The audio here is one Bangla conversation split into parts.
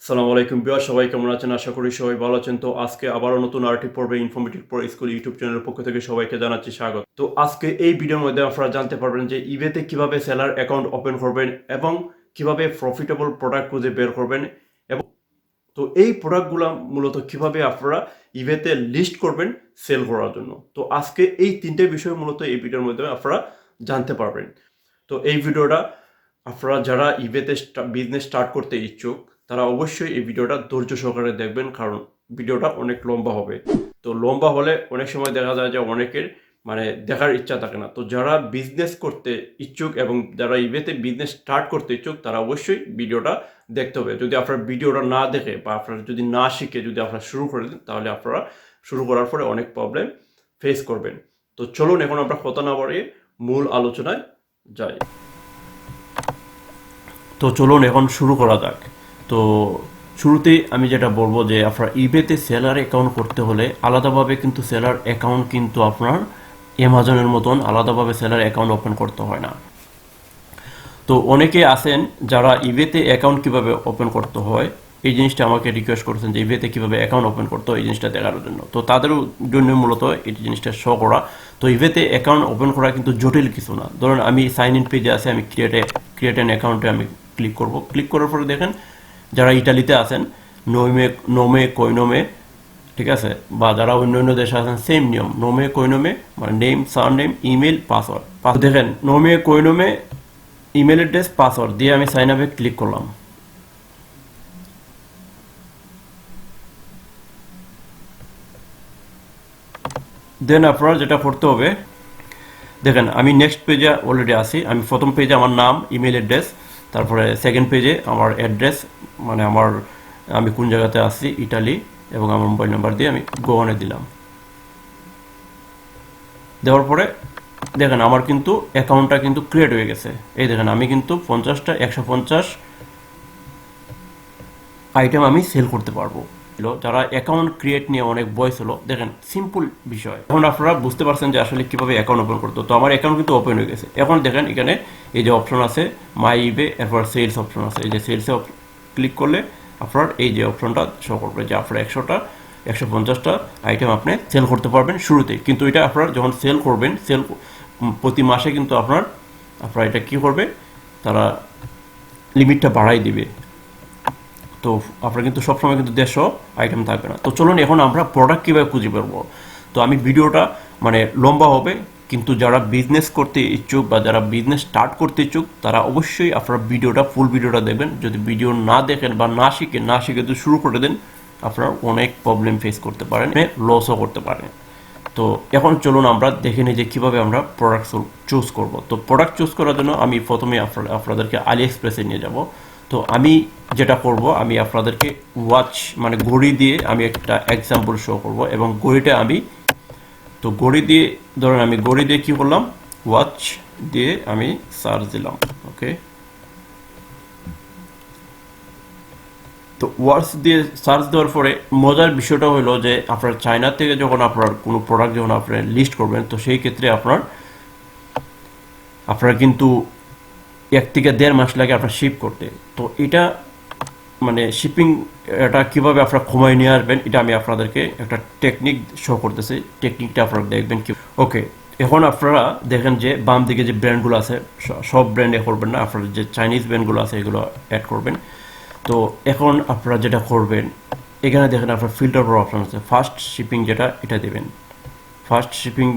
আসসালামু আলাইকুম ভিউয়ার, সবাই কেমন আছেন? আশা করি সবাই ভালো আছেন। তো আজকে আবারও নতুন আরেকটি পর্বে ইনফরমেটিভ প্রো স্কুল ইউটিউব চ্যানেলের পক্ষ থেকে সবাইকে জানাচ্ছি স্বাগত। তো আজকে এই ভিডিওর মধ্যে আপনারা জানতে পারবেন যে ইবেতে কিভাবে সেলার অ্যাকাউন্ট ওপেন করবেন এবং কিভাবে প্রফিটেবল প্রোডাক্ট খুঁজে বের করবেন এবং তো এই প্রোডাক্টগুলো মূলত কিভাবে আপনারা ইবেতে লিস্ট করবেন সেল করার জন্য। তো আজকে এই তিনটে বিষয় মূলত এই ভিডিওর মধ্যে আপনারা জানতে পারবেন। তো এই ভিডিওটা আপনারা যারা ইবেতে বিজনেস স্টার্ট করতে ইচ্ছুক তারা অবশ্যই এই ভিডিওটা ধৈর্য সহকারে দেখবেন, কারণ ভিডিওটা অনেক লম্বা হবে। তো লম্বা হলে অনেক সময় দেখা যায় যে অনেকের দেখার ইচ্ছা থাকে না। তো যারা বিজনেস করতে ইচ্ছুক এবং যারা ইবেতে বিজনেস স্টার্ট করতে ইচ্ছুক তারা অবশ্যই ভিডিওটা দেখতে হবে। যদি আপনার ভিডিওটা না দেখে বা আপনারা যদি না শিখে যদি আপনারা শুরু করে দেন তাহলে আপনারা শুরু করার পরে অনেক প্রবলেম ফেস করবেন। তো চলুন এখন আমরা কথা না বাড়িয়ে মূল আলোচনায় যাই। তো চলুন এখন শুরু করা যাক। তো শুরুতেই আমি যেটা বলবো যে আপনার ইবেতে সেলার অ্যাকাউন্ট করতে হলে আলাদাভাবে কিন্তু সেলার অ্যাকাউন্ট কিন্তু আপনার অ্যামাজনের মতন আলাদাভাবে সেলার অ্যাকাউন্ট ওপেন করতে হয় না। তো অনেকে আছেন যারা ইবেতে অ্যাকাউন্ট কিভাবে ওপেন করতে হয় এই জিনিসটা আমাকে রিকোয়েস্ট করেছেন যে ইবেতে কিভাবে অ্যাকাউন্ট ওপেন করতে হয় এই জিনিসটা দেখার জন্য। তো তাদের জন্য মূলত এই জিনিসটা শো করা। তো ইবেতে অ্যাকাউন্ট ওপেন করা কিন্তু জটিল কিছু না। ধরুন আমি সাইন ইন পেজে আছে, আমি ক্রিয়েট অ্যান অ্যাকাউন্টে আমি ক্লিক করব। ক্লিক করার পরে দেখেন যারা ইটালিতে আছেন নোমে কৈনোমে, ঠিক আছে, বা যারা অন্য দেশে আছেন সেম নিয়ম, নোমে কৈনোমে মানে নেম, সারনেম, ইমেল, পাসওয়ার্ড। দেখেন নোমে কৈনোমে, ইমেল অ্যাড্রেস, পাসওয়ার্ড দিয়ে আমি সাইন আপে ক্লিক করলাম। দেন আপনারা যেটা করতে হবে, দেখেন আমি নেক্সট পেজে অলরেডি আছি। আমি প্রথম পেজে আমার নাম, ইমেল অ্যাড্রেস, তারপরে সেকেন্ড পেজে আমার অ্যাড্রেস মানে আমি কোন জায়গাতে আছি ইটালি এবং আমার মোবাইল নাম্বার দিয়ে আমি গোয়ানে দিলাম। দেওয়ার পরে দেখেন আমার কিন্তু অ্যাকাউন্টটা কিন্তু ক্রিয়েট হয়ে গেছে। এই দেখেন আমি কিন্তু 150 আইটেম আমি সেল করতে পারবো। যারা অ্যাকাউন্ট ক্রিয়েট নিয়ে অনেক বয়স হলো, দেখেন সিম্পল বিষয়। এখন আপনারা বুঝতে পারছেন যে আসলে কিভাবে অ্যাকাউন্ট ওপেন করতে। তো আমার অ্যাকাউন্ট কিন্তু ওপেন হয়ে গেছে। এখন দেখেন এখানে এই যে অপশন আছে মাই ইবে, এরপর সেলস অপশন আছে। এই যে সেলসে ক্লিক করলে আপনার এই যে অপশনটা শো করবে যে আপনার 150টা আইটেম আপনি সেল করতে পারবেন শুরুতে। কিন্তু এটা আপনার যখন সেল করবেন, প্রতি মাসে কিন্তু আপনার এটা কি করবে, তারা লিমিটটা বাড়াই দিবে। তো আপনার কিন্তু সবসময় কিন্তু 150 আইটেম থাকবে না। তো চলুন এখন আমরা প্রোডাক্ট কীভাবে খুঁজে পারবো। তো আমি ভিডিওটা লম্বা হবে, কিন্তু যারা বিজনেস করতে ইচ্ছুক বা যারা বিজনেস স্টার্ট করতে ইচ্ছুক তারা অবশ্যই আপনারা ফুল ভিডিওটা দেখবেন। যদি ভিডিও না দেখেন বা না শিখে যদি শুরু করে দেন আপনারা অনেক প্রবলেম ফেস করতে পারেন, লসও করতে পারেন। তো এখন চলুন আমরা দেখে নিই যে কীভাবে আমরা প্রোডাক্ট চুজ করব। তো প্রোডাক্ট চুজ করার জন্য আমি প্রথমে আপনাদেরকে আলি এক্সপ্রেসে নিয়ে যাব। তো আমি যেটা করব, আমি আপনাদেরকে ওয়াচ ঘড়ি দিয়ে আমি একটা এক্সাম্পল শো করব এবং ঘড়ি দিয়ে ধরেন আমি ঘড়ি দিয়ে কী করলাম, ওয়াচ দিয়ে আমি সার্চ দিলাম। ওকে, তো ওয়াচ দিয়ে সার্চ দেওয়ার পরে মজার বিষয়টা হলো যে আপনার চায়না থেকে যখন আপনার কোনো প্রোডাক্ট যখন আপনি লিস্ট করবেন, তো সেই ক্ষেত্রে আপনার কিন্তু 1 থেকে 1.5 মাস লাগে আপনার শিপ করতে। তো এটা শিপিং এটা কীভাবে আপনারা কমায় নিয়ে আসবেন, এটা আমি আপনাদেরকে একটা টেকনিক শো করতেছি। টেকনিকটা আপনারা দেখবেন কি। ওকে, এখন আপনারা দেখেন যে বাম দিকে যে ব্র্যান্ডগুলো আছে সব ব্র্যান্ডে করবেন না, আপনারা যে চাইনিজ ব্র্যান্ডগুলো আছে এগুলো অ্যাড করবেন। তো এখন আপনারা যেটা করবেন, এখানে দেখেন আপনার ফিল্টার করার অপশন আছে। ফার্স্ট শিপিং যেটা, এটা দেবেন। ফার্স্ট শিপিং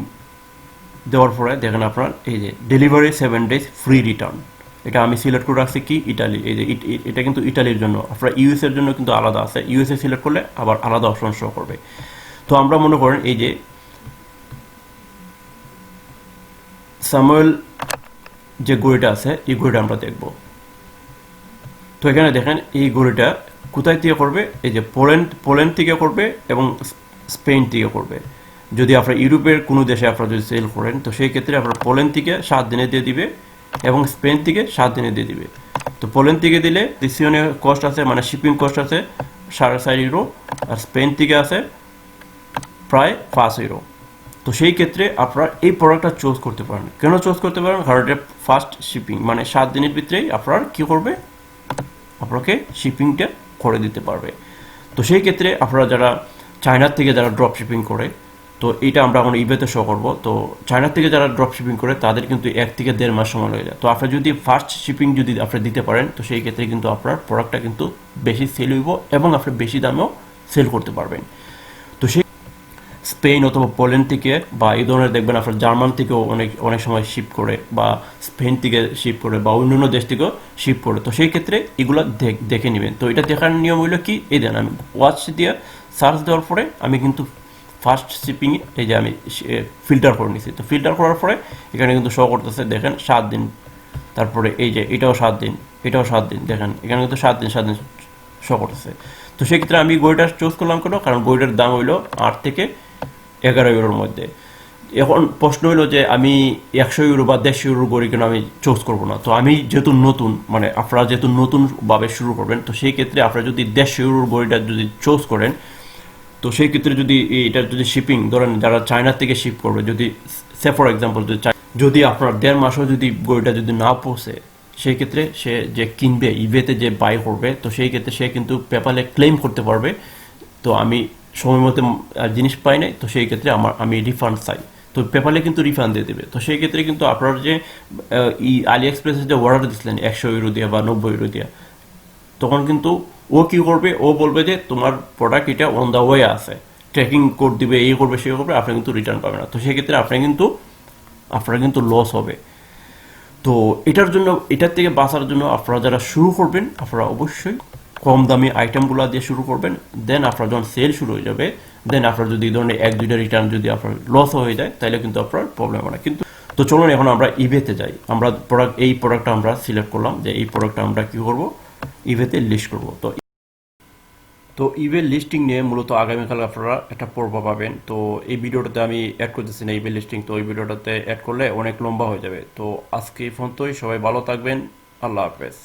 দেওয়ার পরে দেখেন আপনার এই যে ডেলিভারি 7 days ফ্রি রিটার্ন, এটা আমি সিলেক্ট করে রাখছি কি ইটালি। এই যে এটা কিন্তু ইটালির জন্য। আপনার ইউএসএর জন্য কিন্তু আলাদা আছে, ইউএসএ সিলেক্ট করলে আবার আলাদা অপশন শো করবে। তো আমরা মনে করেন এই যে স্যামুয়েল যে ঘড়িটা আছে এই ঘড়িটা আমরা দেখব। তো এখানে দেখেন এই ঘড়িটা কোথায় থেকে করবে, এই যে পোল্যান্ড থেকে করবে এবং স্পেন থেকে করবে। যদি আপনার ইউরোপের কোনো দেশে আপনারা যদি সেল করেন তো সেই ক্ষেত্রে আপনার পোল্যান্ড থেকে 7 দিনে দিয়ে দিবে এবং স্পেন থেকে 7 দিনে দিয়ে দিবে। তো পোল্যান্ড থেকে দিলে ডিসিশনে কস্ট আছে, শিপিং কস্ট আছে 4.5 ইউরো, আর স্পেন থেকে আছে প্রায় 5 ইউরো। তো সেই ক্ষেত্রে আপনারা এই প্রোডাক্টটা চুজ করতে পারেন। কেন চুজ করতে পারেন, কারণ এটা ফার্স্ট শিপিং 7 দিনের ভিতরেই আপনার কী করবে, আপনাকে শিপিংটা করে দিতে পারবে। তো সেই ক্ষেত্রে আপনারা যারা চায়নার থেকে যারা ড্রপ শিপিং করে, তো এটা আমরা এখন ইবেতে শো করবো। তো চায়নার থেকে যারা ড্রপ শিপিং করে তাদের কিন্তু 1 থেকে 1.5 মাস সময় লেগে যায়। তো আপনি যদি ফার্স্ট শিপিং যদি আপনি দিতে পারেন, তো সেই ক্ষেত্রে কিন্তু আপনার প্রোডাক্টটা কিন্তু বেশি সেল হইব এবং আপনি বেশি দামেও সেল করতে পারবেন। তো সেই স্পেন অথবা পোল্যান্ড থেকে বা এই ধরনের দেখবেন আপনার জার্মান থেকেও অনেক সময় শিপ করে, বা স্পেন থেকে শিপ করে, বা অন্যান্য দেশ থেকেও শিপ করে। তো সেই ক্ষেত্রে এগুলো দেখে নেবেন। তো এটা দেখার নিয়ম হইলো কি, এই দেন আমি ওয়াচ দিয়ে সার্চ দেওয়ার পরে আমি কিন্তু ফার্স্ট শিপিং এই যে আমি ফিল্টার করে নিছি। তো ফিল্টার করার পরে এখানে কিন্তু শো করতেছে দেখেন 7 দিন, তারপরে এই যে এটাও 7 দিন, এটাও 7 দিন, দেখেন এখানে কিন্তু 7 দিন শো করতেছে। তো সেক্ষেত্রে আমি গড়িটা চুজ করলাম কেন, কারণ গড়িটার দাম হইলো 8 থেকে 11 ইউরোর মধ্যে। এখন প্রশ্ন হইলো যে আমি 100 ইউরো বা 150 ইউরোর গড়ি কেন আমি চুজ করবো না। তো আমি যেহেতু নতুন, মানে আপনারা যেহেতু নতুনভাবে শুরু করবেন, তো সেই ক্ষেত্রে আপনারা যদি 150 ইউরোর গড়িটা যদি চুজ করেন, তো সেই ক্ষেত্রে যদি এটার যদি শিপিং ধরেন যারা চায়না থেকে শিপ করবে, যদি সে ফর এক্সাম্পল যদি আপনার 1.5 মাসও যদি গড়িটা যদি না পৌঁছে, সেই ক্ষেত্রে সে যে কিনবে ইবেতে যে বাই করবে, তো সেই ক্ষেত্রে সে কিন্তু পেপালে ক্লেম করতে পারবে তো আমি সময় মতো জিনিস পাই নাই, তো সেই ক্ষেত্রে আমি রিফান্ড চাই, তো পেপালে কিন্তু রিফান্ড দিয়ে দেবে। তো সেই ক্ষেত্রে কিন্তু আপনার যে আলি এক্সপ্রেসে যে অর্ডার দিচ্ছিলেন 100 ইউরো দিয়ে বা 90 ইউরো দিয়ে, তখন কিন্তু ও কি করবে, ও বলবে যে তোমার প্রোডাক্ট এটা অন দ্য ওয়ে আছে, ট্র্যাকিং কোড দিবে, এই করবে সে করবে, আপনি কিন্তু রিটার্ন পাবেন না। তো সেক্ষেত্রে আপনার কিন্তু লস হবে। তো এটার থেকে বাঁচার জন্য আপনারা যারা শুরু করবেন, আপনারা অবশ্যই কম দামি আইটেমগুলো দিয়ে শুরু করবেন। দেন আপনার যখন সেল শুরু হয়ে যাবে, দেন আপনার যদি এই ধরনের 1-2টা রিটার্ন যদি আপনার লস হয়ে যায়, তাহলে কিন্তু আপনার প্রবলেম হয় না। কিন্তু তো চলুন এখন আমরা ইবেতে যাই। আমরা এই প্রোডাক্টটা আমরা সিলেক্ট করলাম যে এই প্রোডাক্টটা আমরা কি করব, ইবেতে লিস্ট করব। তো ইবে লিস্টিং নিয়ে মূলত আগামীকাল আপনারা একটা পর্ব পাবেন। তো এই ভিডিওটাতে আমি অ্যাড করতেছি না ইবে লিস্টিং, তো এই ভিডিওটাতে অ্যাড করলে অনেক লম্বা হয়ে যাবে। তো আজকে এই পর্যন্তই, সবাই ভালো থাকবেন, আল্লাহ হাফেজ।